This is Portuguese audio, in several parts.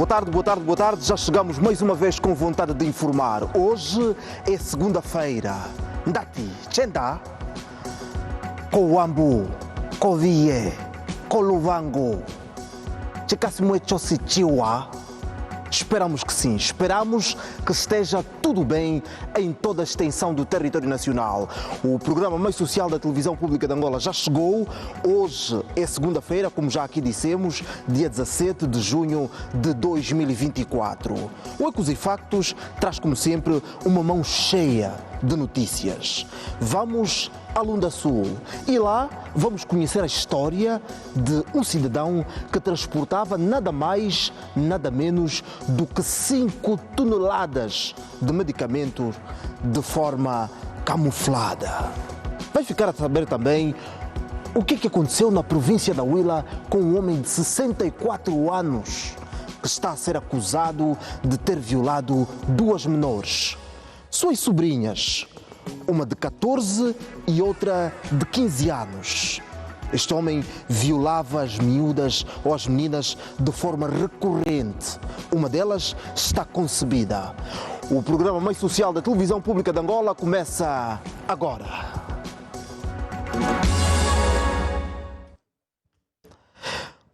Boa tarde, boa tarde, boa tarde. Já chegamos mais uma vez com vontade de informar. Hoje é segunda-feira. Ndati, Chenda, Kouambu, Kovie, Koluvango, Chikasimu Chosichiwa. Esperamos que sim, esperamos que esteja tudo bem em toda a extensão do território nacional. O programa mais social da televisão pública de Angola já chegou. Hoje é segunda-feira, como já aqui dissemos, dia 17 de junho de 2024. O Ecos e Factos traz, como sempre, uma mão cheia de notícias. Vamos a Lunda Sul e lá vamos conhecer a história de um cidadão que transportava nada mais, nada menos do que 5 toneladas de medicamentos de forma camuflada. Vai ficar a saber também o que aconteceu na província da Huila com um homem de 64 anos que está a ser acusado de ter violado 2 menores, suas sobrinhas, uma de 14 e outra de 15 anos. Este homem violava as miúdas ou as meninas de forma recorrente. Uma delas está concebida. O programa mais social da televisão pública de Angola começa agora.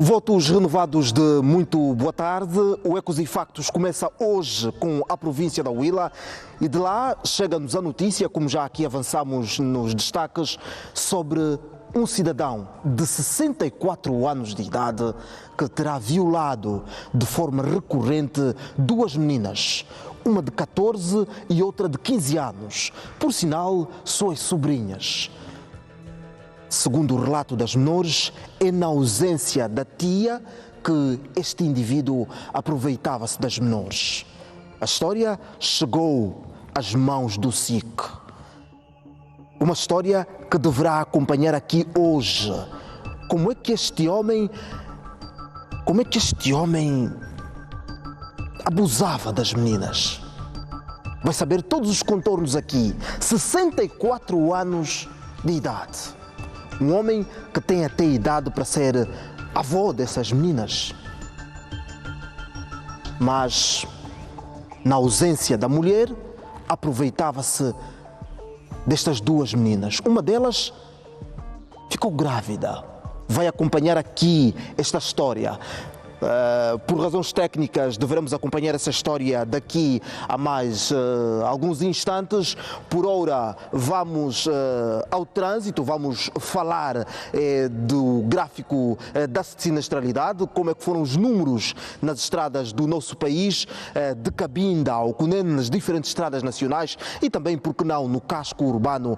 Votos renovados de muito boa tarde. O Ecos e Factos começa hoje com a província da Huila e de lá chega-nos a notícia, como já aqui avançamos nos destaques, sobre um cidadão de 64 anos de idade que terá violado de forma recorrente 2 meninas, uma de 14 e outra de 15 anos, por sinal, suas sobrinhas. Segundo o relato das menores, é na ausência da tia que este indivíduo aproveitava-se das menores. A história chegou às mãos do SIC. Uma história que deverá acompanhar aqui hoje. Como é que este homem abusava das meninas? Vai saber todos os contornos aqui. 64 anos de idade. Um homem que tem até idade para ser avô dessas meninas. Mas, na ausência da mulher, aproveitava-se destas 2 meninas. Uma delas ficou grávida. Vai acompanhar aqui esta história. Por razões técnicas, deveremos acompanhar essa história daqui a mais alguns instantes. Por ora, vamos ao trânsito, vamos falar do gráfico da sinistralidade, como é que foram os números nas estradas do nosso país, de Cabinda ao Cunene, nas diferentes estradas nacionais e também, por que não, no casco urbano,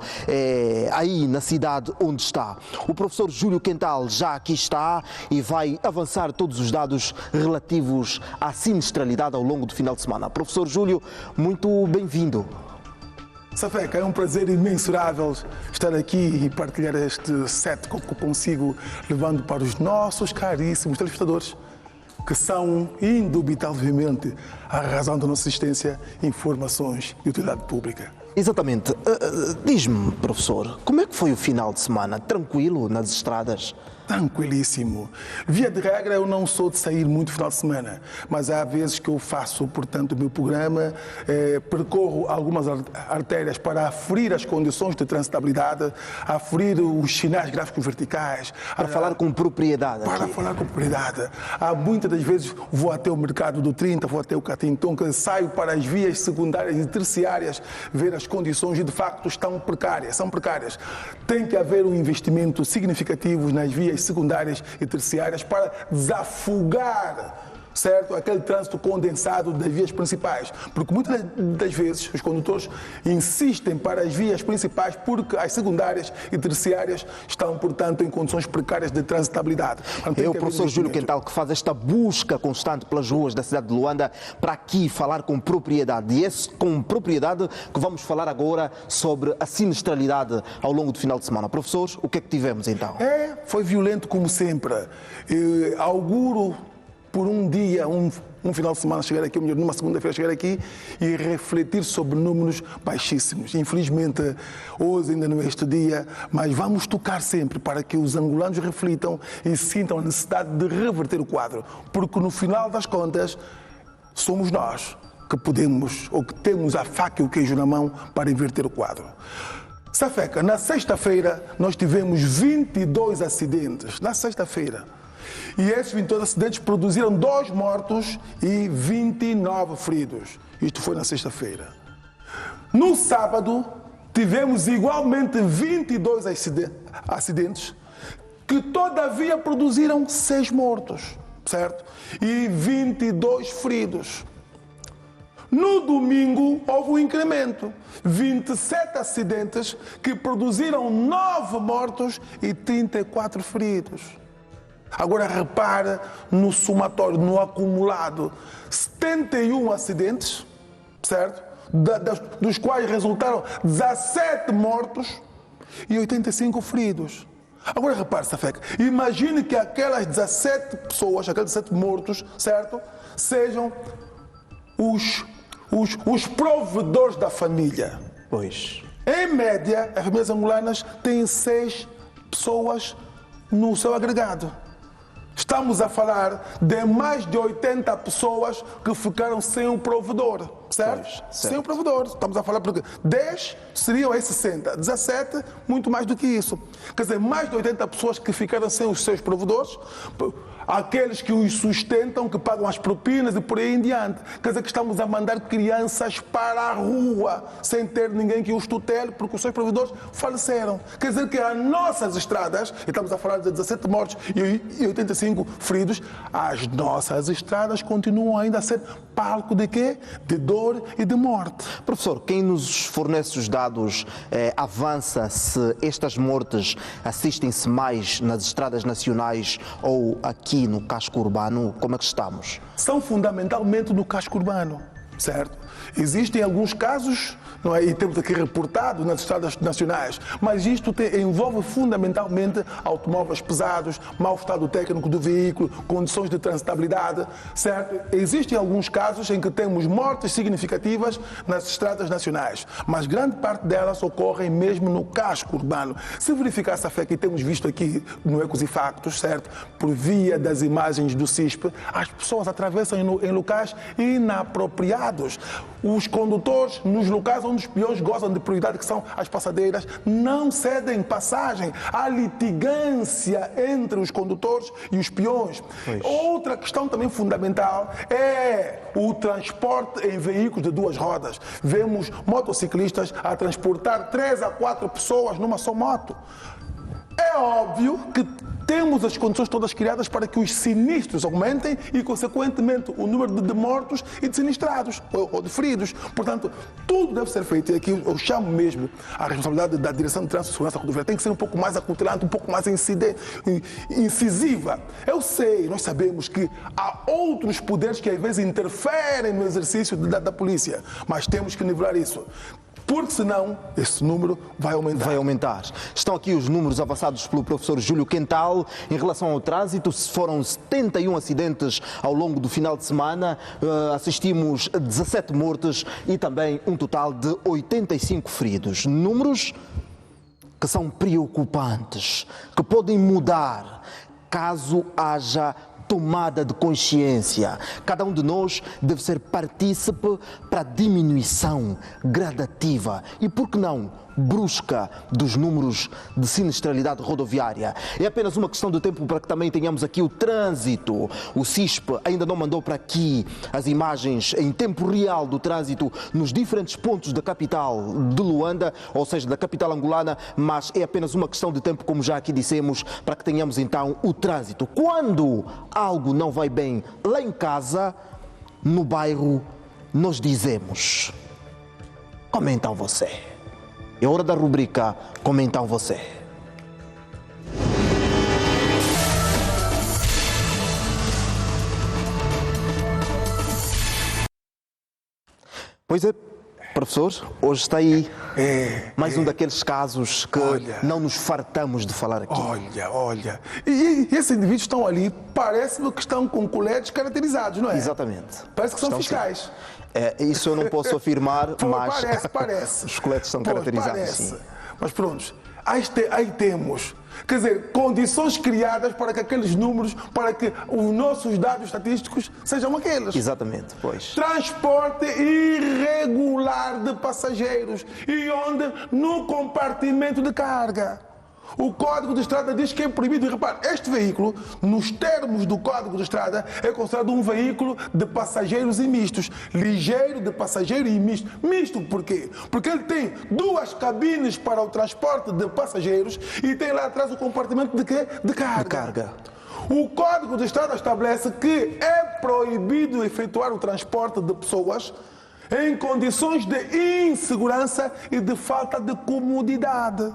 aí na cidade onde está. O professor Júlio Quental já aqui está e vai avançar todos os dados relativos à sinistralidade ao longo do final de semana. Professor Júlio, muito bem-vindo. Safeca, é um prazer imensurável estar aqui e partilhar este set que eu consigo, levando para os nossos caríssimos telespectadores, que são indubitavelmente a razão da nossa existência, informações de utilidade pública. Exatamente. Diz-me, professor, como é que foi o final de semana? Tranquilo nas estradas? Tranquilíssimo. Via de regra, eu não sou de sair muito no final de semana, mas há vezes que eu faço, portanto, o meu programa, percorro algumas artérias para aferir as condições de transitabilidade, aferir os sinais gráficos verticais. Para falar com propriedade. Para falar com propriedade. Há muitas das vezes vou até o mercado do 30, vou até o Catinton, que saio para as vias secundárias e terciárias, ver as condições e de facto estão precárias, são precárias. Tem que haver um investimento significativo nas vias secundárias e terciárias para desafogar, certo, aquele trânsito condensado das vias principais, porque muitas das vezes os condutores insistem para as vias principais porque as secundárias e terciárias estão, portanto, em condições precárias de transitabilidade. É o professor Júlio Quental que faz esta busca constante pelas ruas da cidade de Luanda para aqui falar com propriedade. E é com propriedade que vamos falar agora sobre a sinistralidade ao longo do final de semana. Professor, o que é que tivemos então? Foi violento como sempre. Auguro por um dia, um final de semana chegar aqui, ou melhor, numa segunda-feira chegar aqui e refletir sobre números baixíssimos. Infelizmente, hoje ainda não é este dia, mas vamos tocar sempre para que os angolanos reflitam e sintam a necessidade de reverter o quadro, porque no final das contas, somos nós que podemos, ou que temos a faca e o queijo na mão para inverter o quadro. Safeca, na sexta-feira nós tivemos 22 acidentes, na sexta-feira. E esses 22 acidentes produziram 2 mortos e 29 feridos. Isto foi na sexta-feira. No sábado, tivemos igualmente 22 acidentes que todavia produziram 6 mortos, certo? E 22 feridos. No domingo, houve um incremento. 27 acidentes que produziram 9 mortos e 34 feridos. Agora repara no somatório, no acumulado. 71 acidentes, certo? Dos quais resultaram 17 mortos e 85 feridos. Agora repare, Safeca, imagine que aquelas 17 pessoas, aqueles 17 mortos, certo? Sejam os provedores da família. Pois. Em média, as famílias angolanas têm 6 pessoas no seu agregado. Estamos a falar de mais de 80 pessoas que ficaram sem um provedor, certo? Pois, certo. Sem um provedor. Estamos a falar porque 10 seriam as 60, 17, muito mais do que isso. Quer dizer, mais de 80 pessoas que ficaram sem os seus provedores, aqueles que os sustentam, que pagam as propinas e por aí em diante. Quer dizer que estamos a mandar crianças para a rua sem ter ninguém que os tutele porque os seus provedores faleceram. Quer dizer que as nossas estradas, e estamos a falar de 17 mortos e 85 feridos, as nossas estradas continuam ainda a ser palco de quê? De dor e de morte. Professor, quem nos fornece os dados avança se estas mortes assistem-se mais nas estradas nacionais ou aqui no casco urbano? Como é que estamos? São fundamentalmente no casco urbano, certo? Existem alguns casos, não é? E temos aqui reportado nas estradas nacionais, mas isto envolve fundamentalmente automóveis pesados, mau estado técnico do veículo, condições de transitabilidade, certo? Existem alguns casos em que temos mortes significativas nas estradas nacionais, mas grande parte delas ocorrem mesmo no casco urbano. Se verificar essa fé que temos visto aqui no Ecos e Factos, certo? Por via das imagens do CISP, as pessoas atravessam em locais inapropriados. Os condutores, nos locais onde os peões gozam de prioridade, que são as passadeiras, não cedem passagem. Há litigância entre os condutores e os peões. Pois. Outra questão também fundamental é o transporte em veículos de 2 rodas. Vemos motociclistas a transportar 3 a 4 pessoas numa só moto. É óbvio que temos as condições todas criadas para que os sinistros aumentem e, consequentemente, o número de mortos e de sinistrados ou de feridos. Portanto, tudo deve ser feito. E aqui eu chamo mesmo a responsabilidade da Direção de Trânsito e Segurança Rodoviária. Tem que ser um pouco mais acutilante, um pouco mais incisiva. Eu sei, nós sabemos que há outros poderes que às vezes interferem no exercício da polícia, mas temos que nivelar isso. Porque senão esse número vai aumentar. Vai aumentar. Estão aqui os números avançados pelo professor Júlio Quental em relação ao trânsito. Foram 71 acidentes ao longo do final de semana. Assistimos a 17 mortes e também um total de 85 feridos. Números que são preocupantes, que podem mudar caso haja tomada de consciência. Cada um de nós deve ser partícipe para a diminuição gradativa e, por que não, brusca dos números de sinistralidade rodoviária. É apenas uma questão de tempo para que também tenhamos aqui o trânsito. O CISP ainda não mandou para aqui as imagens em tempo real do trânsito nos diferentes pontos da capital de Luanda, ou seja, da capital angolana, mas é apenas uma questão de tempo, como já aqui dissemos, para que tenhamos então o trânsito. Quando algo não vai bem lá em casa, no bairro, nós dizemos: comentam você. É hora da rubrica Comentam Você. Pois é, Professor, hoje está aí mais um daqueles casos que Olha. não nos fartamos de falar aqui. Olha. E esses indivíduos estão ali, parece-me que estão com coletes caracterizados, não é? Exatamente. Parece que são Estão fiscais. Isso eu não posso afirmar, mas Parece. os coletes são Pois, caracterizados, parece. sim. Mas pronto, aí temos, quer dizer, condições criadas para que aqueles números, para que os nossos dados estatísticos sejam aqueles. Exatamente, pois. Transporte irregular de passageiros e onde? No compartimento de carga. O Código de Estrada diz que é proibido. E repare, este veículo, nos termos do Código de Estrada, é considerado um veículo de passageiros e mistos. Ligeiro, de passageiro e misto. Misto por quê? Porque ele tem duas cabines para o transporte de passageiros e tem lá atrás o compartimento de quê? De carga. O Código de Estrada estabelece que é proibido efetuar o transporte de pessoas em condições de insegurança e de falta de comodidade.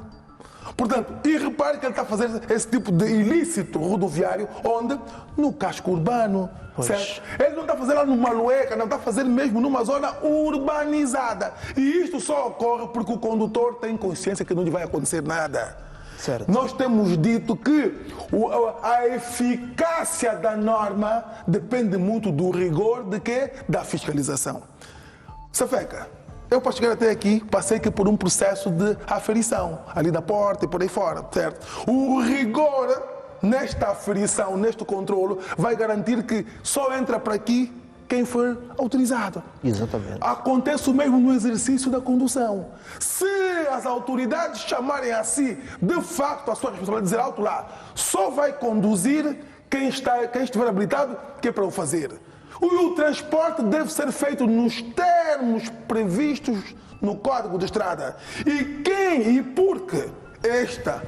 Portanto, e repare que ele está a fazer esse tipo de ilícito rodoviário, onde? No casco urbano, certo? Ele não está a fazer lá numa lueca, não está a fazer mesmo numa zona urbanizada. E isto só ocorre porque o condutor tem consciência que não lhe vai acontecer nada. Certo. Nós temos dito que a eficácia da norma depende muito do rigor de quê? Da fiscalização. Safeca, eu para chegar até aqui, passei aqui por um processo de aferição, ali da porta e por aí fora, certo? O rigor nesta aferição, neste controlo, vai garantir que só entra para aqui quem for autorizado. Exatamente. Acontece o mesmo no exercício da condução. Se as autoridades chamarem a si, de facto, a sua responsabilidade, dizer alto lá, só vai conduzir quem estiver habilitado, que é para o fazer. O transporte deve ser feito nos termos previstos no Código de Estrada. E porque esta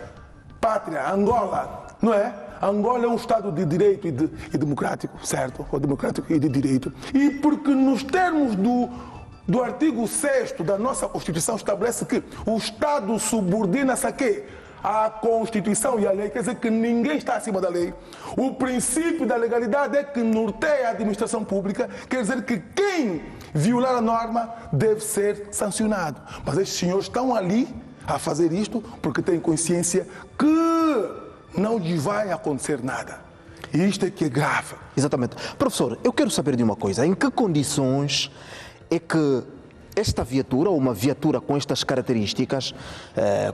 pátria, Angola, não é? Angola é um Estado de direito e democrático, certo? Ou democrático e de direito. E porque nos termos do artigo 6º da nossa Constituição estabelece que o Estado subordina-se a quê? A Constituição e a lei, quer dizer que ninguém está acima da lei. O princípio da legalidade é que norteia a administração pública, quer dizer que quem violar a norma deve ser sancionado. Mas estes senhores estão ali a fazer isto porque têm consciência que não lhes vai acontecer nada. E isto é que é grave. Exatamente. Professor, eu quero saber de uma coisa. Em que condições é que esta viatura, ou uma viatura com estas características,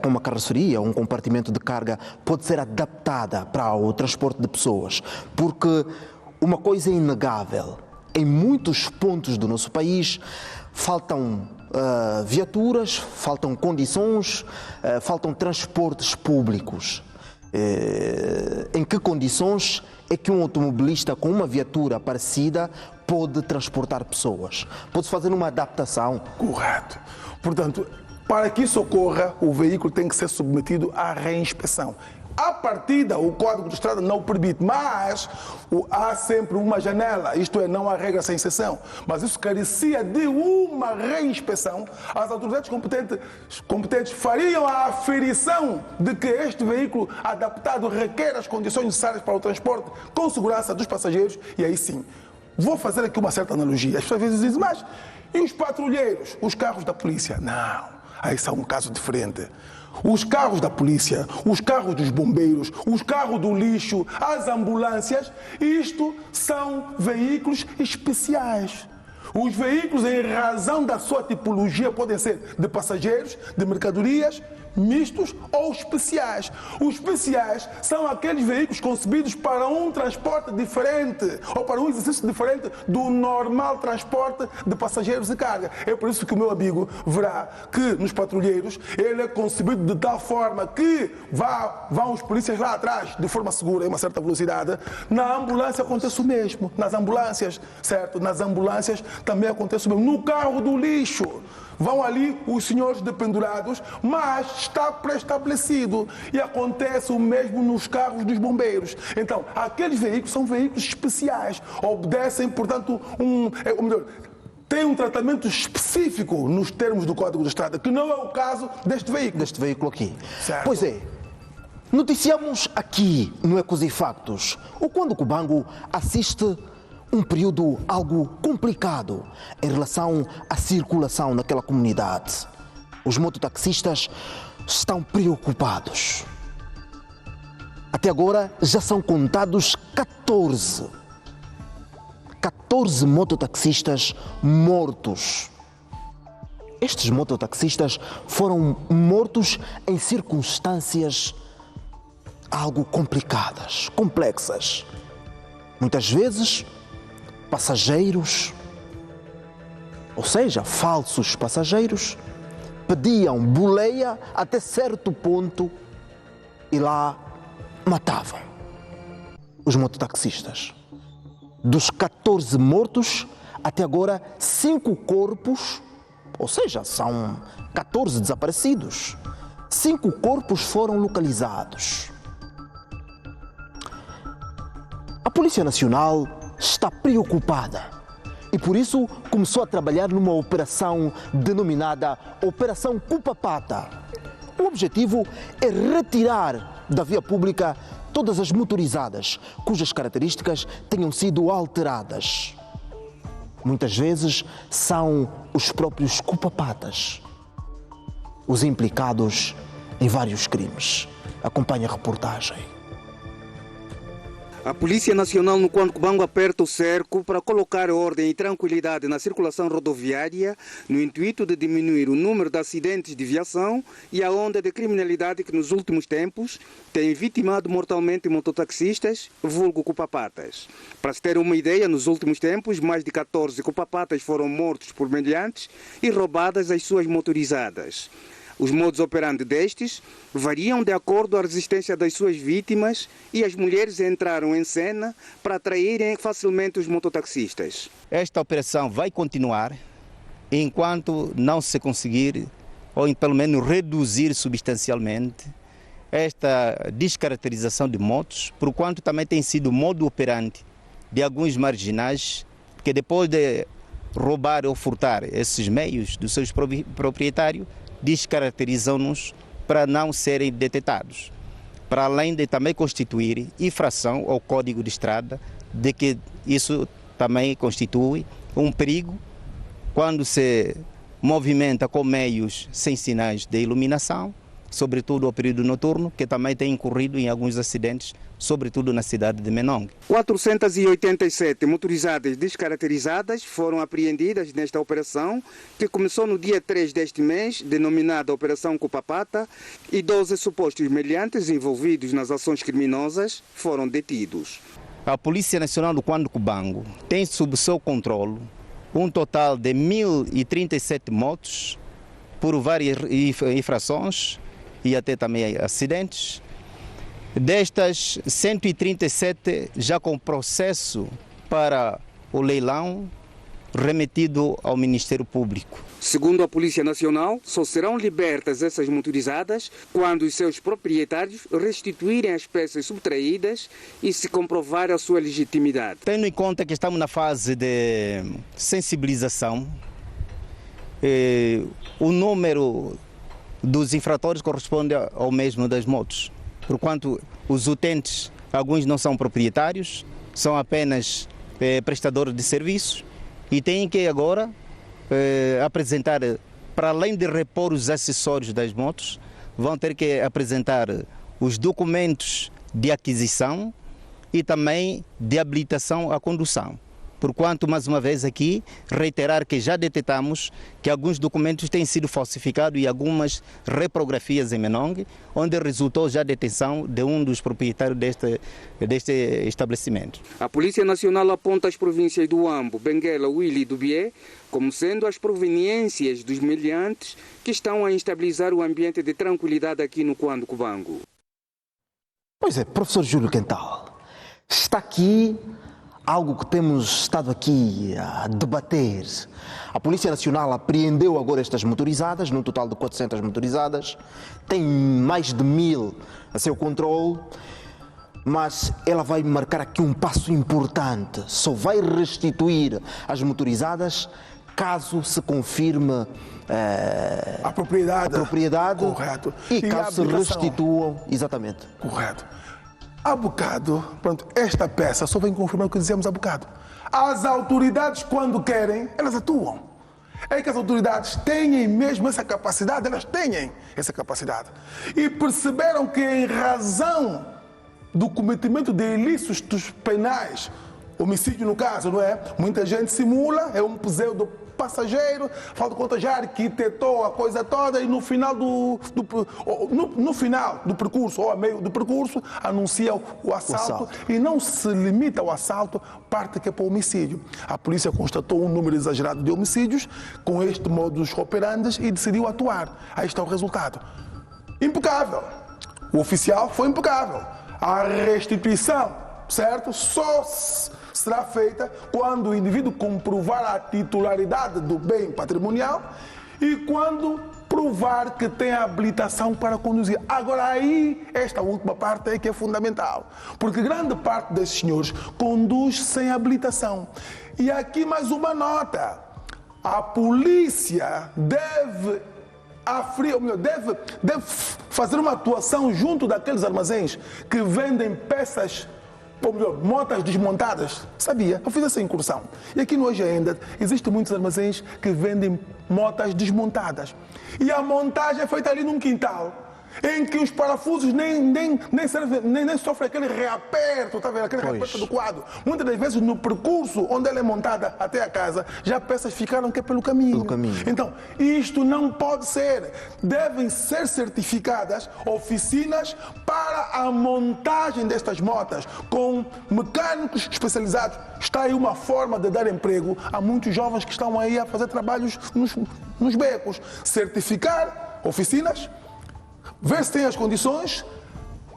com uma carroceria, um compartimento de carga, pode ser adaptada para o transporte de pessoas? Porque uma coisa é inegável. Em muitos pontos do nosso país faltam viaturas, faltam condições, faltam transportes públicos. Em que condições é que um automobilista com uma viatura parecida pode transportar pessoas? Pode-se fazer uma adaptação? Correto. Portanto, para que isso ocorra, o veículo tem que ser submetido à reinspeção. À partida, o Código de Estrada não o permite, mas há sempre uma janela, isto é, não há regra sem exceção. Mas isso carecia de uma reinspeção. As autoridades competentes fariam a aferição de que este veículo adaptado requer as condições necessárias para o transporte com segurança dos passageiros, e aí sim. Vou fazer aqui uma certa analogia. As pessoas às vezes dizem, mas e os patrulheiros, os carros da polícia? Não, aí são um caso diferente. Os carros da polícia, os carros dos bombeiros, os carros do lixo, as ambulâncias, isto são veículos especiais. Os veículos, em razão da sua tipologia, podem ser de passageiros, de mercadorias, mistos ou especiais. Os especiais são aqueles veículos concebidos para um transporte diferente ou para um exercício diferente do normal transporte de passageiros e carga. É por isso que o meu amigo verá que nos patrulheiros ele é concebido de tal forma que vão os polícias lá atrás de forma segura, em uma certa velocidade. Na ambulância acontece o mesmo. Nas ambulâncias, certo? Nas ambulâncias também acontece o mesmo. No carro do lixo vão ali os senhores dependurados, mas está pré-estabelecido. E acontece o mesmo nos carros dos bombeiros. Então, aqueles veículos são veículos especiais. Obedecem, portanto, têm um tratamento específico nos termos do Código de Estrada, que não é o caso deste veículo. Deste veículo aqui. Certo. Pois é. Noticiamos aqui no Ecos e Factos o quando o Cubango assiste um período algo complicado em relação à circulação naquela comunidade. Os mototaxistas estão preocupados. Até agora já são contados 14 mototaxistas mortos. Estes mototaxistas foram mortos em circunstâncias algo complicadas, complexas. Muitas vezes, passageiros, ou seja, falsos passageiros, pediam boleia até certo ponto e lá matavam os mototaxistas. Dos 14 mortos, até agora 5 corpos, ou seja, são 14 desaparecidos. 5 corpos foram localizados. A Polícia Nacional está preocupada e por isso começou a trabalhar numa operação denominada Operação Cupa-Pata. O objetivo é retirar da via pública todas as motorizadas cujas características tenham sido alteradas. Muitas vezes são os próprios cupa-patas os implicados em vários crimes. Acompanhe a reportagem. A Polícia Nacional no Cubango aperta o cerco para colocar ordem e tranquilidade na circulação rodoviária no intuito de diminuir o número de acidentes de viação e a onda de criminalidade que nos últimos tempos tem vitimado mortalmente mototaxistas, vulgo cupapatas. Para se ter uma ideia, nos últimos tempos, mais de 14 cupapatas foram mortos por meliantes e roubadas as suas motorizadas. Os modos operandi destes variam de acordo à resistência das suas vítimas e as mulheres entraram em cena para atraírem facilmente os mototaxistas. Esta operação vai continuar enquanto não se conseguir, ou pelo menos reduzir substancialmente, esta descaracterização de motos, por quanto também tem sido o modo operandi de alguns marginais, que depois de roubar ou furtar esses meios dos seus proprietários, descaracterizam-nos para não serem detectados, para além de também constituir infração ao Código de Estrada, de que isso também constitui um perigo quando se movimenta com meios sem sinais de iluminação, sobretudo ao período noturno, que também tem incorrido em alguns acidentes, sobretudo na cidade de Menongue. 487 motorizadas descaracterizadas foram apreendidas nesta operação, que começou no dia 3 deste mês, denominada Operação Cupa-Pata, e 12 supostos meliantes envolvidos nas ações criminosas foram detidos. A Polícia Nacional do Cubango tem sob seu controle um total de 1.037 motos por várias infrações e até também acidentes. Destas, 137 já com processo para o leilão remetido ao Ministério Público. Segundo a Polícia Nacional, só serão libertas essas motorizadas quando os seus proprietários restituírem as peças subtraídas e se comprovar a sua legitimidade. Tendo em conta que estamos na fase de sensibilização, o número dos infratores corresponde ao mesmo das motos, porquanto os utentes, alguns não são proprietários, são apenas prestadores de serviços e têm que agora apresentar, para além de repor os acessórios das motos, vão ter que apresentar os documentos de aquisição e também de habilitação à condução. Porquanto, mais uma vez aqui, reiterar que já detectamos que alguns documentos têm sido falsificados e algumas reprografias em Menongue, onde resultou já a detenção de um dos proprietários deste estabelecimento. A Polícia Nacional aponta as províncias do Ambo, Benguela, Huila e Dubié como sendo as proveniências dos meliantes que estão a instabilizar o ambiente de tranquilidade aqui no Cubango. Pois é, professor Júlio Quental, está aqui algo que temos estado aqui a debater. A Polícia Nacional apreendeu agora estas motorizadas, num total de 400 motorizadas, tem mais de 1000 a seu controle, mas ela vai marcar aqui um passo importante. Só vai restituir as motorizadas caso se confirme a propriedade. Correto. E caso se restituam. Exatamente. Correto. Há bocado, pronto, esta peça só vem confirmar o que dizemos há bocado. As autoridades, quando querem, elas atuam. É que as autoridades têm mesmo essa capacidade, elas têm essa capacidade. E perceberam que, em razão do cometimento de ilícitos penais, homicídio no caso, não é? Muita gente simula, é um pseudo passageiro, falta conta, já arquitetou a coisa toda e no final no final do percurso, ou a meio do percurso, anuncia o assalto e não se limita ao assalto, parte que é para o homicídio. A polícia constatou um número exagerado de homicídios com este modus operandi e decidiu atuar. Aí está o resultado. Impecável. O oficial foi impecável. A restituição, certo? Só será feita quando o indivíduo comprovar a titularidade do bem patrimonial e quando provar que tem habilitação para conduzir. Agora aí, esta última parte é que é fundamental, porque grande parte desses senhores conduz sem habilitação. E aqui mais uma nota. A polícia deve fazer uma atuação junto daqueles armazéns que vendem peças, ou melhor, motas desmontadas. Sabia? Eu fiz essa incursão. E aqui no Hoje Ainda existem muitos armazéns que vendem motas desmontadas. E a montagem é feita ali num quintal, em que os parafusos nem sofrem aquele reaperto, tá vendo? Aquele reaperto adequado. Muitas das vezes no percurso onde ela é montada até a casa, já peças ficaram que é pelo caminho. Então, isto não pode ser. Devem ser certificadas oficinas para a montagem destas motas, com mecânicos especializados. Está aí uma forma de dar emprego a muitos jovens que estão aí a fazer trabalhos nos becos. Certificar oficinas, ver se tem as condições,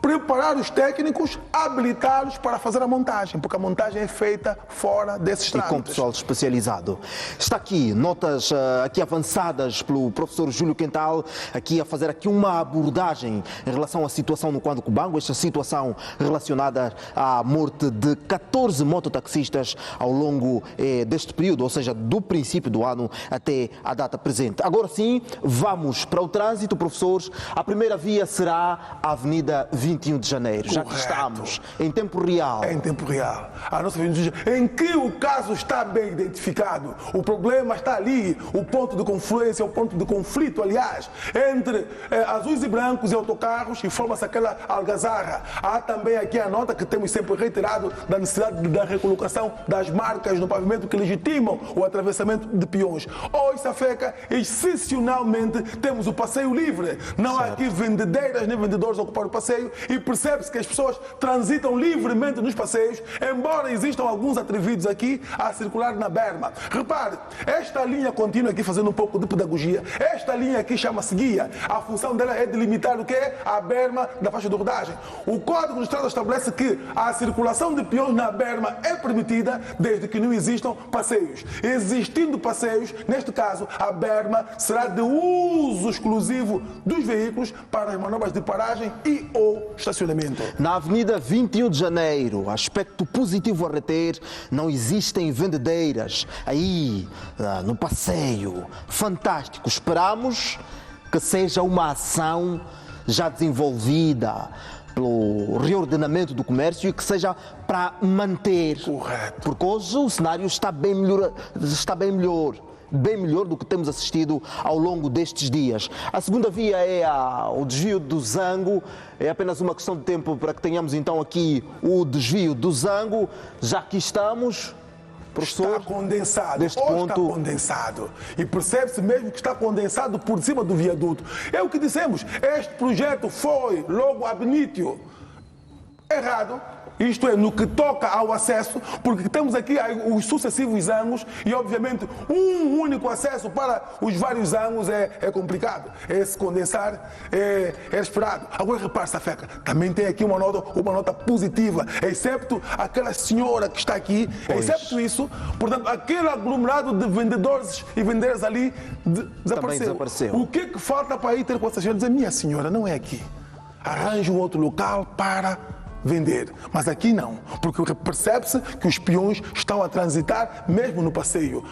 preparar os técnicos, habilitá-los para fazer a montagem, porque a montagem é feita fora desses trâmites. E com pessoal especializado. Está aqui notas aqui avançadas pelo professor Júlio Quental, aqui a fazer aqui uma abordagem em relação à situação no Quando Cubango, esta situação relacionada à morte de 14 mototaxistas ao longo deste período, ou seja, do princípio do ano até a data presente. Agora sim, vamos para o trânsito, professores. A primeira via será a Avenida 21 de Janeiro, já que estamos em tempo real. É em tempo real. A nossa em que o caso está bem identificado. O problema está ali, o ponto de confluência, o ponto de conflito, aliás, entre azuis e brancos e autocarros, e forma-se aquela algazarra. Há também aqui a nota que temos sempre reiterado da necessidade da recolocação das marcas no pavimento que legitimam o atravessamento de peões. Hoje, Safeca, excepcionalmente temos o passeio livre. Não há aqui vendedeiras nem vendedores a ocupar o passeio, e percebe-se que as pessoas transitam livremente nos passeios, embora existam alguns atrevidos aqui a circular na berma. Repare, esta linha contínua aqui, fazendo um pouco de pedagogia, esta linha aqui chama-se guia. A função dela é delimitar o que é a berma da faixa de rodagem. O Código de Estrada estabelece que a circulação de peões na berma é permitida desde que não existam passeios. Existindo passeios, neste caso, a berma será de uso exclusivo dos veículos para as manobras de paragem e ou estacionamento. Na Avenida 21 de Janeiro, aspecto positivo a reter, não existem vendedeiras aí no passeio. Fantástico. Esperamos que seja uma ação já desenvolvida pelo reordenamento do comércio e que seja para manter. Correto. Porque hoje o cenário está bem melhor. Bem melhor do que temos assistido ao longo destes dias. A segunda via é o desvio do Zango. É apenas uma questão de tempo para que tenhamos então aqui o desvio do Zango. Já aqui estamos, professor. Está condensado. Deste ponto... Está condensado. E percebe-se mesmo que está condensado por cima do viaduto. É o que dissemos. Este projeto foi logo ab initio errado. Isto é, no que toca ao acesso, porque temos aqui os sucessivos anos e, obviamente, um único acesso para os vários anos é complicado. Esse condensar é esperado. Agora, repare, Safeca, também tem aqui uma nota positiva, excepto aquela senhora que está aqui, excepto isso, portanto, aquele aglomerado de vendedores e vendedeiras ali desapareceu. O que falta para ir ter com essa senhora? Dizer, minha senhora, não é aqui. Arranje um outro local para vender. Mas aqui não, porque percebe-se que os peões estão a transitar mesmo no passeio.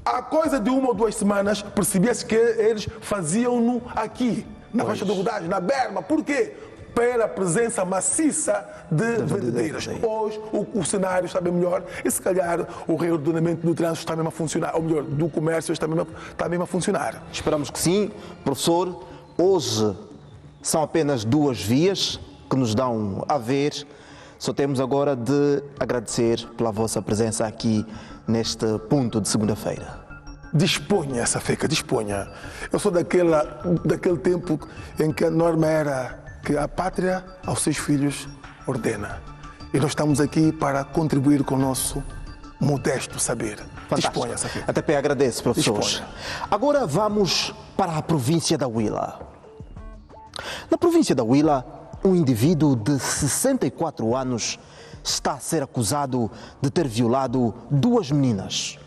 Há coisa de 1 ou 2 semanas percebia-se que eles faziam-no aqui, na faixa de rodagem, na berma. Por quê? pela presença maciça de vendedeiras. Hoje o cenário está bem melhor e se calhar o reordenamento do trânsito está mesmo a funcionar, ou melhor, do comércio está mesmo a funcionar. Esperamos que sim. Professor, hoje são apenas 2 vias que nos dão a ver. Só temos agora de agradecer pela vossa presença aqui neste ponto de segunda-feira. Disponha essa feca, disponha. Eu sou daquele tempo em que a norma era que a pátria aos seus filhos ordena. E nós estamos aqui para contribuir com o nosso modesto saber. Fantástico. Disponha essa feca. Até pé agradece, professor. Disponha. Agora vamos para a província da Huila. Na província da Huila, um indivíduo de 64 anos está a ser acusado de ter violado 2 meninas,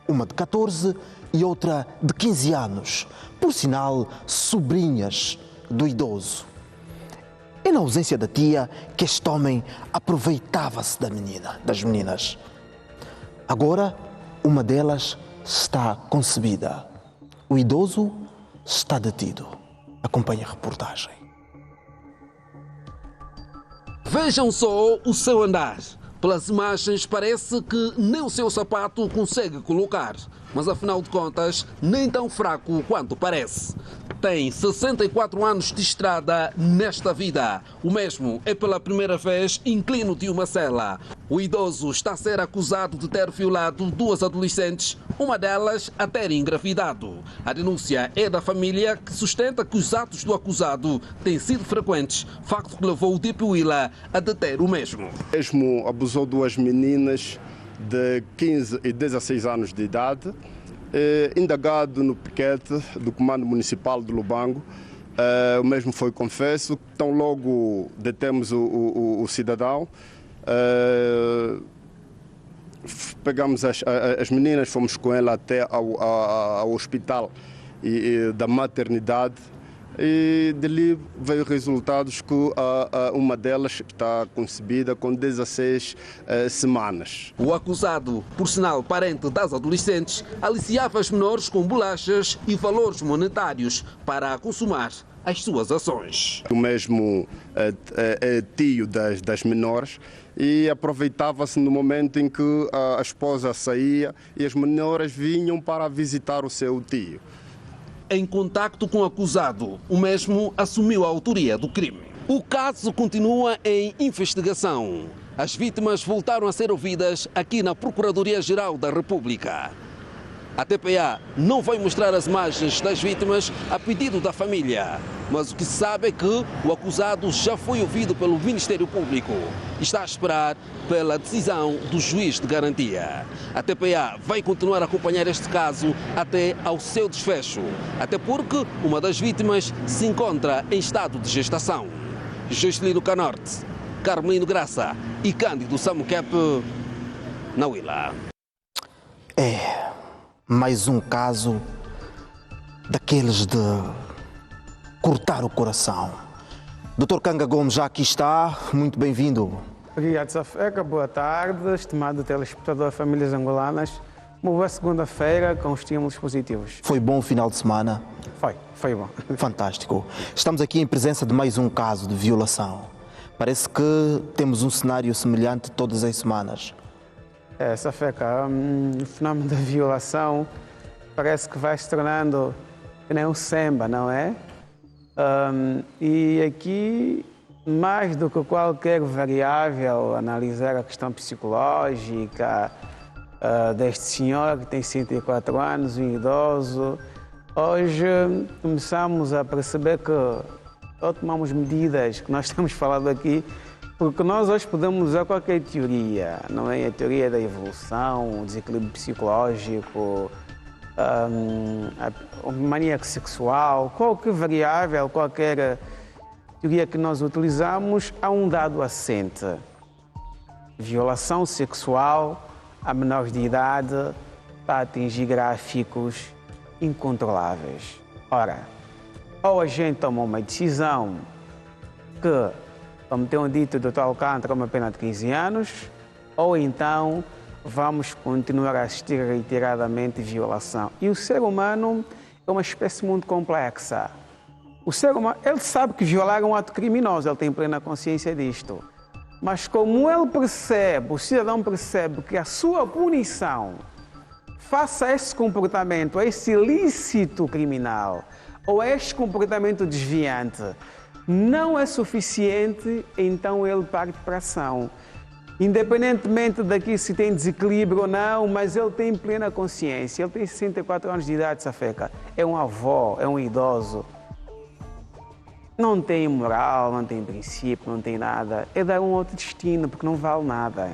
uma de 14 e outra de 15 anos, por sinal, sobrinhas do idoso. É na ausência da tia que este homem aproveitava-se das meninas. Agora, uma delas está concebida. O idoso está detido. Acompanhe a reportagem. Vejam só o seu andar. Pelas imagens parece que nem o seu sapato consegue colocar, mas afinal de contas nem tão fraco quanto parece. Tem 64 anos de estrada nesta vida. O mesmo é pela primeira vez inclino de uma cela. O idoso está a ser acusado de ter violado 2 adolescentes, uma delas a ter engravidado. A denúncia é da família, que sustenta que os atos do acusado têm sido frequentes, facto que levou o DIP Huila a deter o mesmo. Mesmo abusou 2 meninas de 15 e 16 anos de idade. Indagado no piquete do Comando Municipal de Lubango, o mesmo foi confesso. Então logo detemos o cidadão, pegamos as meninas, fomos com ela até ao hospital da maternidade e dali veio resultados que uma delas está concebida com 16 semanas. O acusado, por sinal parente das adolescentes, aliciava as menores com bolachas e valores monetários para consumar as suas ações. O mesmo é tio das menores e aproveitava-se no momento em que a esposa saía e as menores vinham para visitar o seu tio. Em contacto com o acusado, o mesmo assumiu a autoria do crime. O caso continua em investigação. As vítimas voltaram a ser ouvidas aqui na Procuradoria-Geral da República. A TPA não vai mostrar as imagens das vítimas a pedido da família, mas o que se sabe é que o acusado já foi ouvido pelo Ministério Público e está a esperar pela decisão do juiz de garantia. A TPA vai continuar a acompanhar este caso até ao seu desfecho, até porque uma das vítimas se encontra em estado de gestação. Juscelino Canorte, Carmelino Graça e Cândido Samuquep, na Huila. Mais um caso daqueles de cortar o coração. Dr. Canga Gomes já aqui está, muito bem-vindo. Obrigado, Safeca. Boa tarde, estimado telespectador Famílias Angolanas. Uma boa segunda-feira com estímulos positivos. Foi bom o final de semana? Foi bom. Fantástico. Estamos aqui em presença de mais um caso de violação. Parece que temos um cenário semelhante todas as semanas. Safeca, o fenómeno da violação parece que vai se tornando que nem um samba, não é? E aqui, mais do que qualquer variável, analisar a questão psicológica deste senhor que tem 104 anos, um idoso. Hoje começamos a perceber que ou tomamos medidas que nós temos falado aqui, porque nós hoje podemos usar qualquer teoria, não é? A teoria da evolução, o desequilíbrio psicológico, a maníaco sexual, qualquer variável, qualquer teoria que nós utilizamos, há um dado assente. Violação sexual a menores de idade para atingir gráficos incontroláveis. Ora, ou a gente toma uma decisão que, como tem dito o Dr. Alcântara, uma pena de 15 anos, ou então vamos continuar a assistir reiteradamente violação. E o ser humano é uma espécie muito complexa. O ser humano, ele sabe que violar é um ato criminoso, ele tem plena consciência disto. Mas como ele percebe, o cidadão percebe que a sua punição face a esse comportamento, a esse ilícito criminal ou a este comportamento desviante, não é suficiente, então ele parte para a ação. Independentemente daqui se tem desequilíbrio ou não, mas ele tem plena consciência. Ele tem 64 anos de idade, Safeca. É um avô, é um idoso. Não tem moral, não tem princípio, não tem nada. É dar um outro destino, porque não vale nada.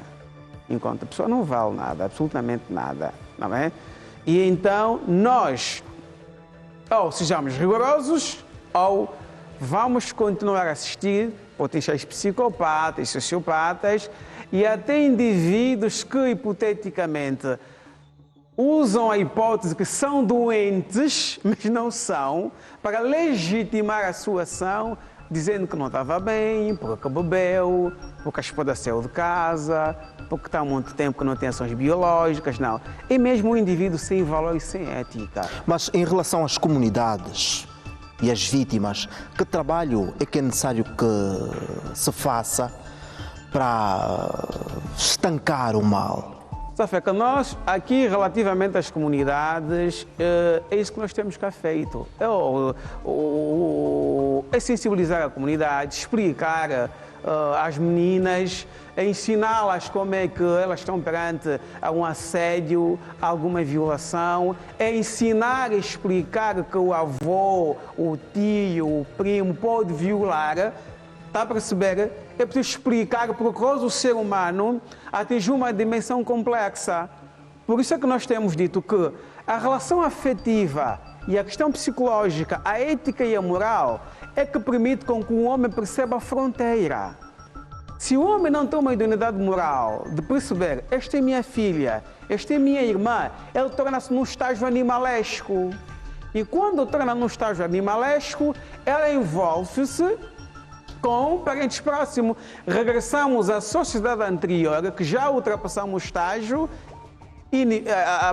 Enquanto a pessoa não vale nada, absolutamente nada. Não é? E então nós, ou sejamos rigorosos, ou vamos continuar a assistir potenciais psicopatas, sociopatas e até indivíduos que, hipoteticamente, usam a hipótese que são doentes, mas não são, para legitimar a sua ação, dizendo que não estava bem, porque bebeu, porque a esposa saiu de casa, porque está há muito tempo que não tem ações biológicas, não. É mesmo um indivíduo sem valor e sem ética. Mas em relação às comunidades e às vítimas, que trabalho é que é necessário que se faça para estancar o mal? Safeca, nós aqui, relativamente às comunidades, é isso que nós temos cá feito. É sensibilizar a comunidade, explicar às meninas, ensiná-las como é que elas estão perante a um assédio, a alguma violação, é ensinar e explicar que o avô, o tio, o primo pode violar. Está a perceber? É preciso explicar porque o ser humano atinge uma dimensão complexa. Por isso é que nós temos dito que a relação afetiva e a questão psicológica, a ética e a moral, é que permite com que o homem perceba a fronteira. Se o homem não tem uma idoneidade moral de perceber, esta é minha filha, esta é minha irmã, ele torna-se num estágio animalesco. E quando torna num estágio animalesco, ela envolve-se com parentes próximos. Regressamos à sociedade anterior, que já ultrapassamos o estágio, e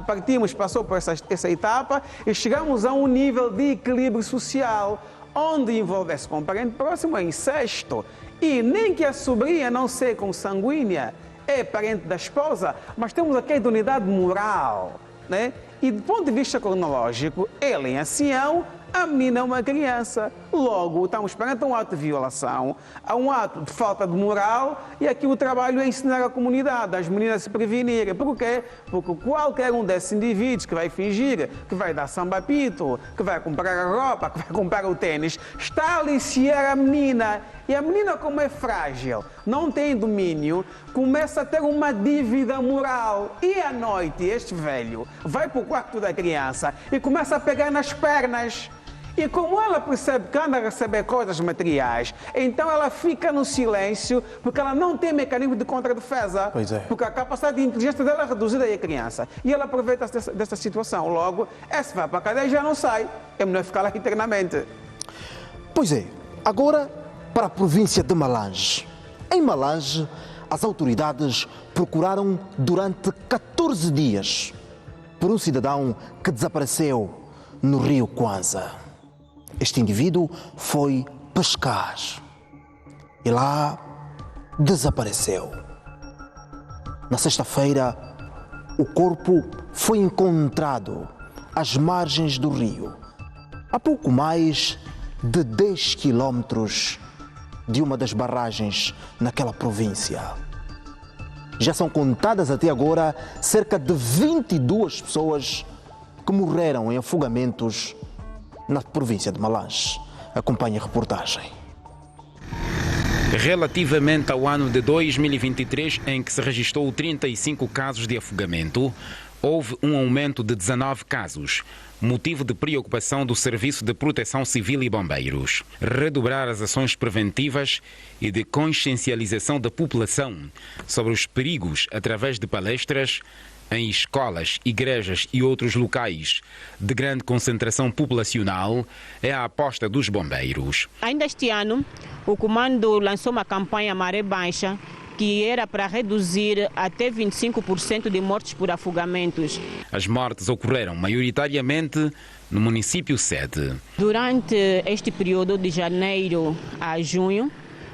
partimos, passou por essa etapa, e chegamos a um nível de equilíbrio social, onde envolve-se com parente próximo é incesto. E nem que a sobrinha não seja consanguínea, é parente da esposa, mas temos aqui a idoneidade moral, né? E do ponto de vista cronológico, ele em ancião, a menina é uma criança. Logo, estamos perante um ato de violação, a um ato de falta de moral, e aqui o trabalho é ensinar a comunidade, as meninas a se prevenirem. Por quê? Porque qualquer um desses indivíduos que vai fingir, que vai dar samba-pito, que vai comprar a roupa, que vai comprar o tênis, está a aliciar a menina. E a menina, como é frágil, não tem domínio, começa a ter uma dívida moral. E à noite, este velho vai para o quarto da criança e começa a pegar nas pernas. E como ela percebe que anda a receber coisas materiais, então ela fica no silêncio, porque ela não tem mecanismo de contradefesa. Pois é. Porque a capacidade de inteligência dela é reduzida aí a criança. E ela aproveita-se dessa situação. Logo, essa vai para a cadeia e já não sai. É melhor ficar lá internamente. Pois é. Agora, para a província de Malange. Em Malange, as autoridades procuraram durante 14 dias por um cidadão que desapareceu no rio Kwanza. Este indivíduo foi pescar e lá desapareceu. Na sexta-feira, o corpo foi encontrado às margens do rio, a pouco mais de 10 quilómetros de uma das barragens naquela província. Já são contadas até agora cerca de 22 pessoas que morreram em afogamentos na província de Malange. Acompanhe a reportagem. Relativamente ao ano de 2023, em que se registrou 35 casos de afogamento, houve um aumento de 19 casos, motivo de preocupação do Serviço de Proteção Civil e Bombeiros. Redobrar as ações preventivas e de consciencialização da população sobre os perigos através de palestras em escolas, igrejas e outros locais de grande concentração populacional é a aposta dos bombeiros. Ainda este ano, o comando lançou uma campanha Maré Baixa, que era para reduzir até 25% de mortes por afogamentos. As mortes ocorreram maioritariamente no município sede. Durante este período de janeiro a junho,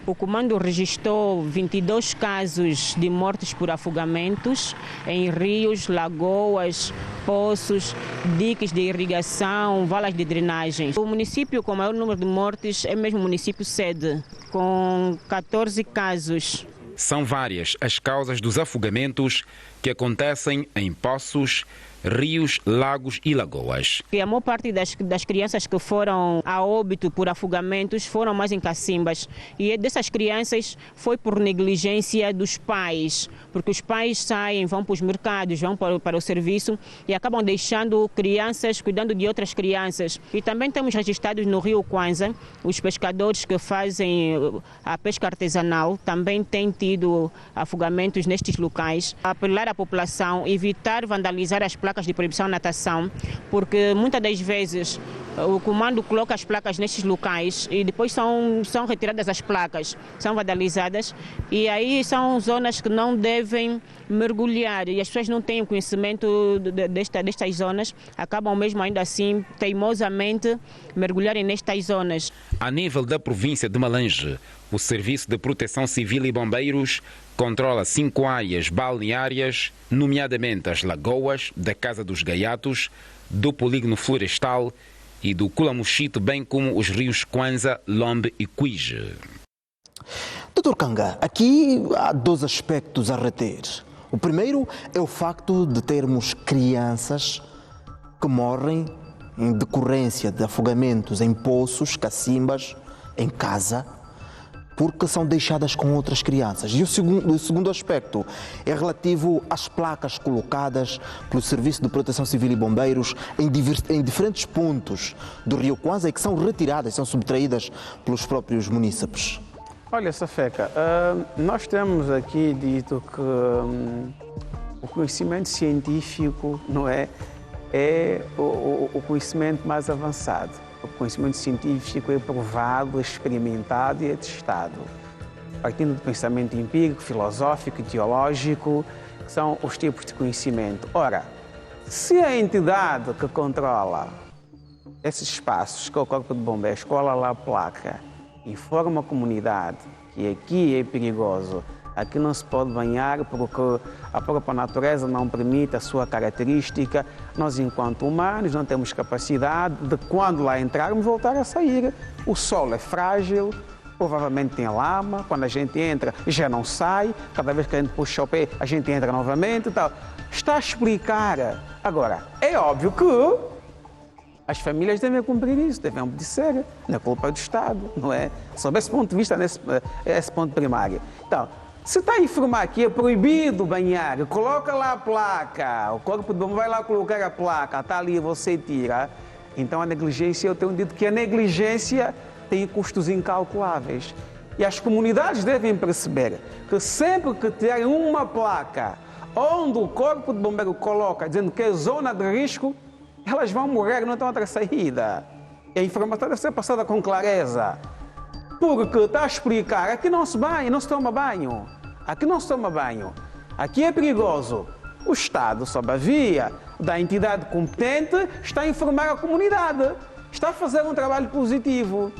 o comando registrou 22 casos de mortes por afogamentos em rios, lagoas, poços, diques de irrigação, valas de drenagem. O município com maior número de mortes é mesmo o município sede, com 14 casos. São várias as causas dos afogamentos que acontecem em poços, rios, lagos e lagoas. E a maior parte das crianças que foram a óbito por afogamentos foram mais em cacimbas. E dessas crianças foi por negligência dos pais, porque os pais saem, vão para os mercados, vão para o serviço e acabam deixando crianças cuidando de outras crianças. E também temos registrados no Rio Kwanza, os pescadores que fazem a pesca artesanal também têm tido afogamentos nestes locais. Apelar à população, evitar vandalizar as placas de proibição de natação, porque muitas das vezes o comando coloca as placas nestes locais e depois são retiradas as placas, são vandalizadas e aí são zonas que não devem mergulhar e as pessoas não têm conhecimento destas zonas, acabam mesmo ainda assim teimosamente mergulharem nestas zonas. A nível da província de Malange, o Serviço de Proteção Civil e Bombeiros controla 5 áreas balneárias, nomeadamente as lagoas da Casa dos Gaiatos, do Polígono Florestal e do Culamuchito, bem como os rios Kwanza, Lombe e Cuije. Dr. Kanga, aqui há 2 aspectos a reter. O primeiro é o facto de termos crianças que morrem em decorrência de afogamentos em poços, cacimbas, em casa, porque são deixadas com outras crianças. E o segundo aspecto é relativo às placas colocadas pelo Serviço de Proteção Civil e Bombeiros em diferentes pontos do Rio Kwanza e que são retiradas, são subtraídas pelos próprios munícipes. Olha, Safeca, nós temos aqui dito que o conhecimento científico não é o conhecimento mais avançado. O conhecimento científico é provado, experimentado e é testado. Partindo do pensamento empírico, filosófico e teológico, que são os tipos de conhecimento. Ora, se a entidade que controla esses espaços, que é o Corpo de Bombeiros, cola lá a placa, informa a comunidade que aqui é perigoso, aqui não se pode banhar porque a própria natureza não permite a sua característica. Nós, enquanto humanos, não temos capacidade de, quando lá entrarmos, voltar a sair. O solo é frágil, provavelmente tem lama, quando a gente entra já não sai, cada vez que a gente puxa o pé, a gente entra novamente e tal. Está a explicar. Agora, é óbvio que as famílias devem cumprir isso, devem obedecer, não é culpa do Estado, não é? Sob esse ponto de vista, esse ponto primário. Então, se está a informar que é proibido banhar, coloca lá a placa, o Corpo de Bombeiros vai lá colocar a placa, está ali, você tira. Então a negligência, eu tenho dito que a negligência tem custos incalculáveis. E as comunidades devem perceber que sempre que tiverem uma placa onde o Corpo de Bombeiros coloca, dizendo que é zona de risco, elas vão morrer, não tem outra saída. E a informação deve ser passada com clareza. Porque está a explicar, aqui não se banha, não se toma banho. Aqui não se toma banho. Aqui é perigoso. O Estado, sob a via da entidade competente, está a informar a comunidade. Está a fazer um trabalho positivo.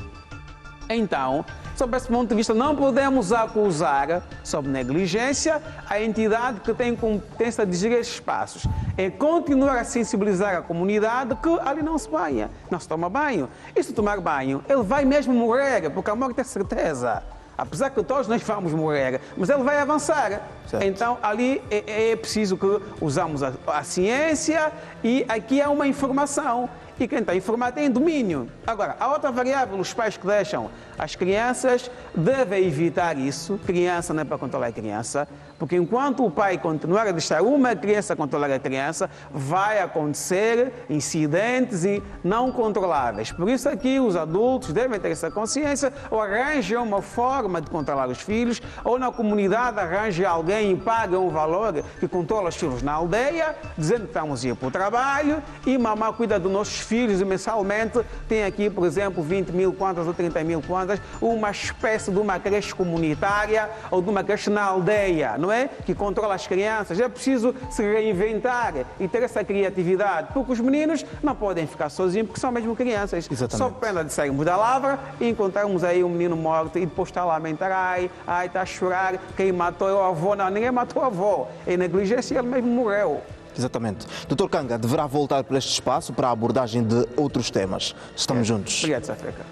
Então, sob esse ponto de vista, não podemos acusar, sob negligência, a entidade que tem competência de gerir esses espaços. É continuar a sensibilizar a comunidade que ali não se banha, não se toma banho. E se tomar banho, ele vai mesmo morrer, porque a morte é certeza. Apesar que todos nós vamos morrer, mas ele vai avançar. Certo. Então, ali é preciso que usamos a ciência e aqui há uma informação. E quem está informado tem domínio. Agora, a outra variável, os pais que deixam as crianças devem evitar isso. Criança não é para controlar a criança, porque enquanto o pai continuar a deixar uma criança controlar a criança, vai acontecer incidentes não controláveis. Por isso aqui os adultos devem ter essa consciência, ou arranjem uma forma de controlar os filhos, ou na comunidade arranjem alguém e paguem um valor que controla os filhos na aldeia, dizendo que estamos a ir para o trabalho e mamãe cuida dos nossos filhos mensalmente têm aqui, por exemplo, 20 mil contas ou 30 mil contas, uma espécie de uma creche comunitária ou de uma creche na aldeia, não é? Que controla as crianças. É preciso se reinventar e ter essa criatividade, porque os meninos não podem ficar sozinhos, porque são mesmo crianças. Exatamente. Só pena de sairmos da lavra e encontrarmos aí um menino morto e depois está a lamentar, ai, está a chorar, quem matou é o avô. Não, ninguém matou o avô. É negligência, ele mesmo morreu. Exatamente. Dr. Kanga deverá voltar para este espaço para a abordagem de outros temas. Estamos juntos. Obrigado, Safeca.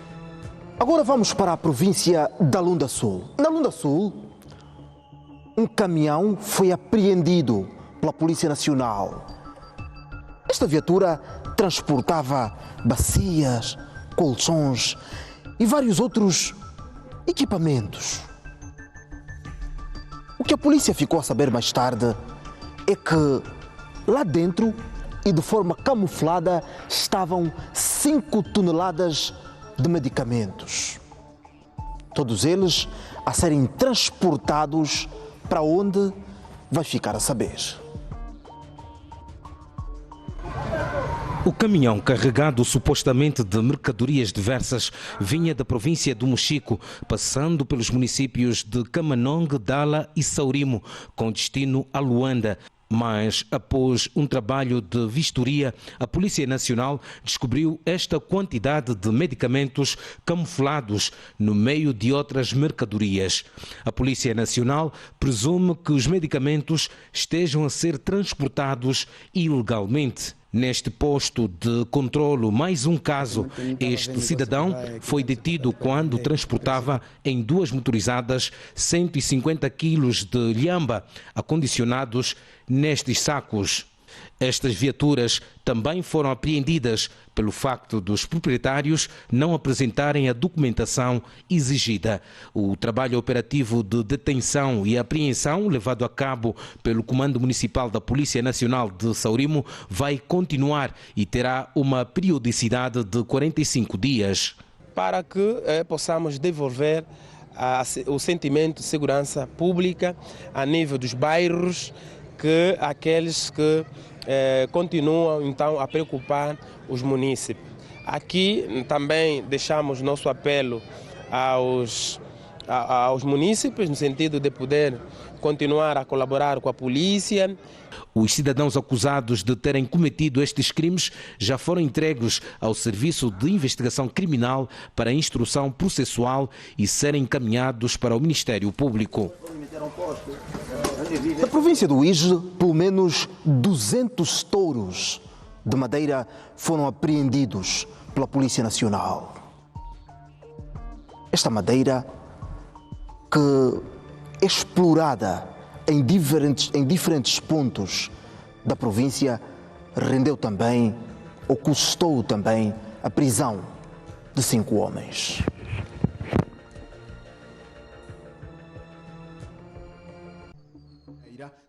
Agora vamos para a província da Lunda Sul. Na Lunda Sul, um caminhão foi apreendido pela Polícia Nacional. Esta viatura transportava bacias, colchões e vários outros equipamentos. O que a polícia ficou a saber mais tarde é que lá dentro e de forma camuflada estavam 5 toneladas de medicamentos. Todos eles a serem transportados para onde vai ficar a saber. O caminhão carregado supostamente de mercadorias diversas vinha da província do Mochico, passando pelos municípios de Camanong, Dala e Saurimo, com destino a Luanda. Mas, após um trabalho de vistoria, a Polícia Nacional descobriu esta quantidade de medicamentos camuflados no meio de outras mercadorias. A Polícia Nacional presume que os medicamentos estejam a ser transportados ilegalmente. Neste posto de controlo, mais um caso. Este cidadão foi detido quando transportava em 2 motorizadas 150 quilos de lhamba acondicionados nestes sacos. Estas viaturas também foram apreendidas pelo facto dos proprietários não apresentarem a documentação exigida. O trabalho operativo de detenção e apreensão levado a cabo pelo Comando Municipal da Polícia Nacional de Saurimo vai continuar e terá uma periodicidade de 45 dias. Para que possamos devolver o sentimento de segurança pública a nível dos bairros, que aqueles que continuam então a preocupar os munícipes. Aqui também deixamos nosso apelo aos munícipes, no sentido de poder continuar a colaborar com a polícia. Os cidadãos acusados de terem cometido estes crimes já foram entregues ao Serviço de Investigação Criminal para instrução processual e serem encaminhados para o Ministério Público. Na província do Uíge, pelo menos 200 touros de madeira foram apreendidos pela Polícia Nacional. Esta madeira, que é explorada em diferentes pontos da província, rendeu também, ou custou também, a prisão de 5 homens.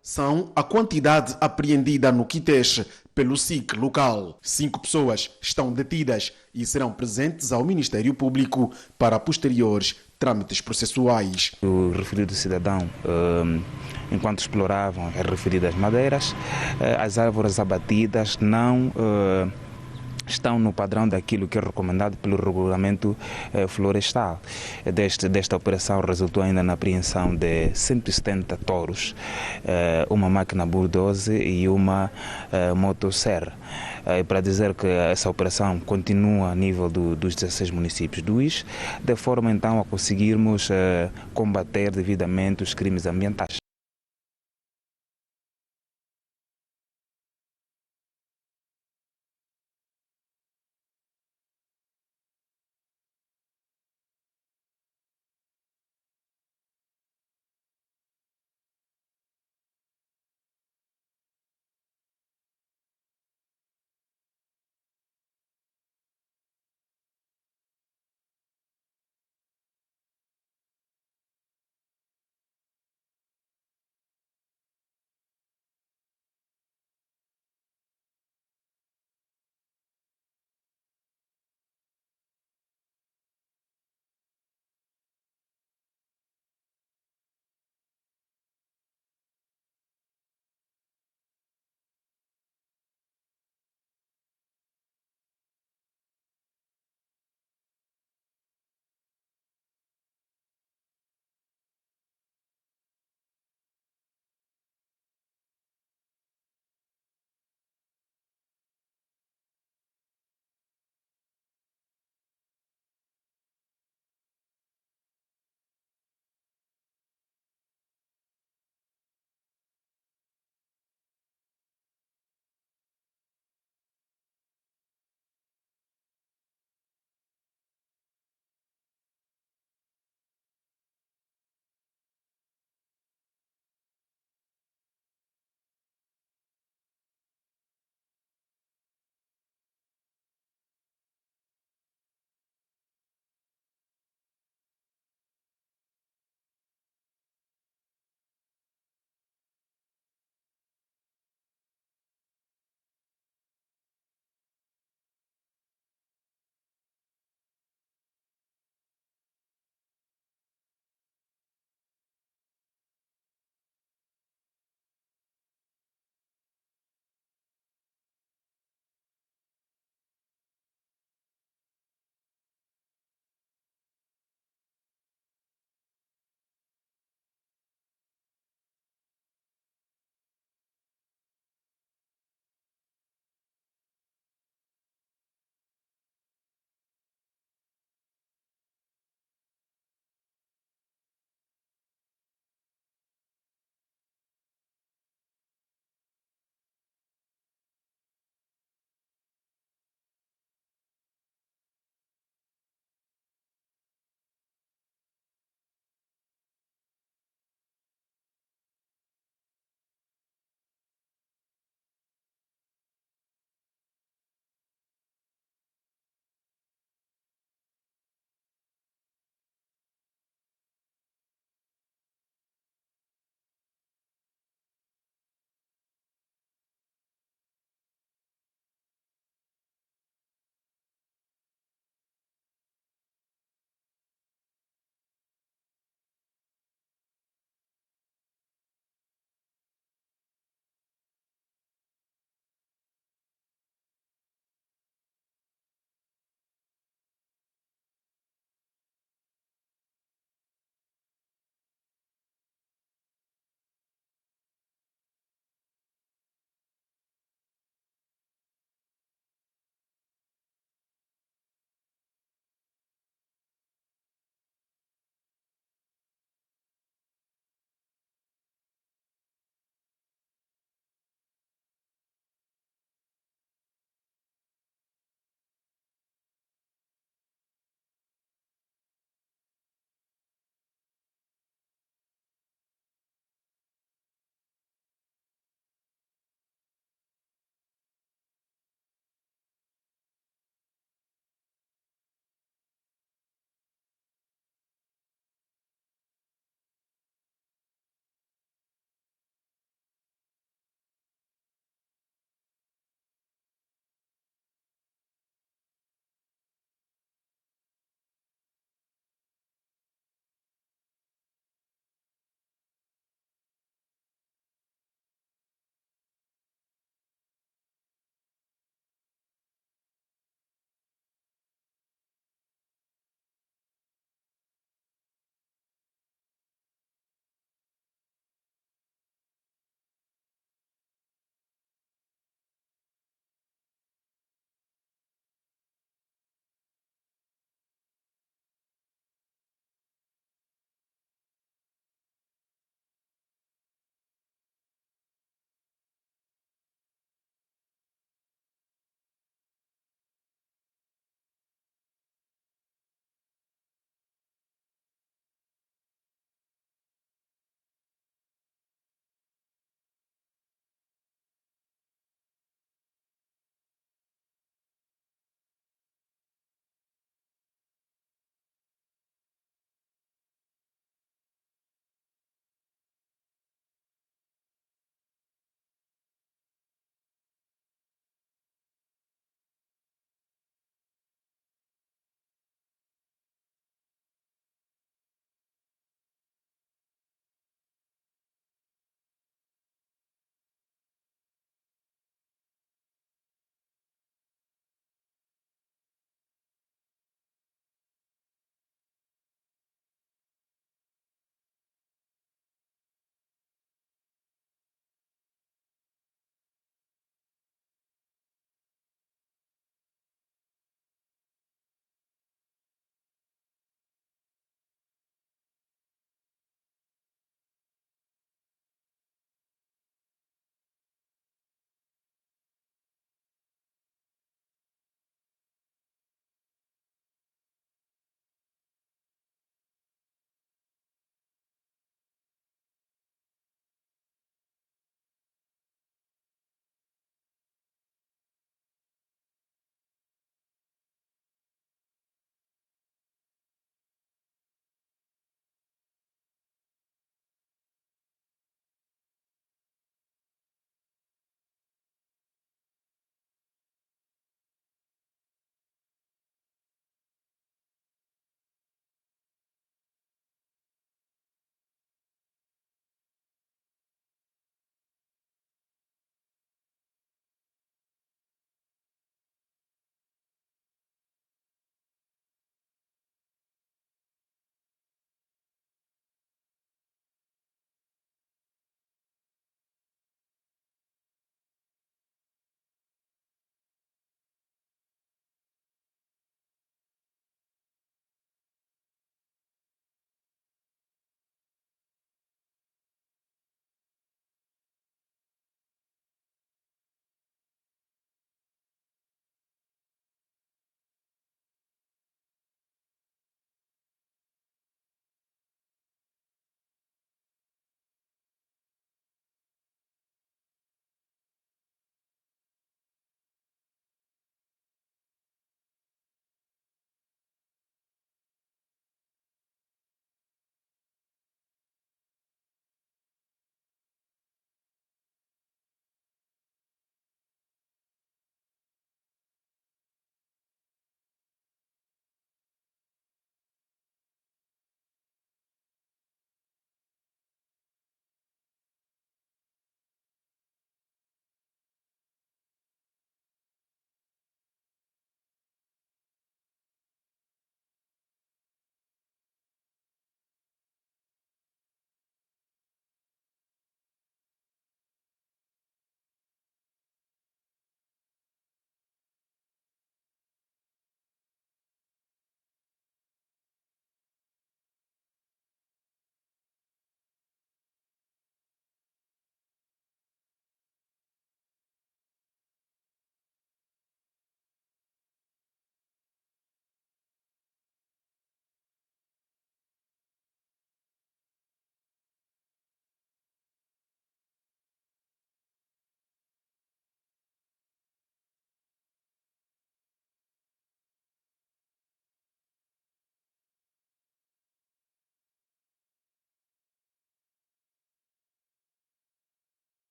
São a quantidade apreendida no Quiteche pelo SIC local. 5 pessoas estão detidas e serão presentes ao Ministério Público para posteriores trâmites processuais. O referido cidadão, enquanto exploravam as referidas madeiras, as árvores abatidas não estão no padrão daquilo que é recomendado pelo regulamento florestal. Desta operação resultou ainda na apreensão de 170 touros, uma máquina bulldozer e uma motosserra. Para dizer que essa operação continua a nível dos 16 municípios do Uíge, de forma então a conseguirmos combater devidamente os crimes ambientais.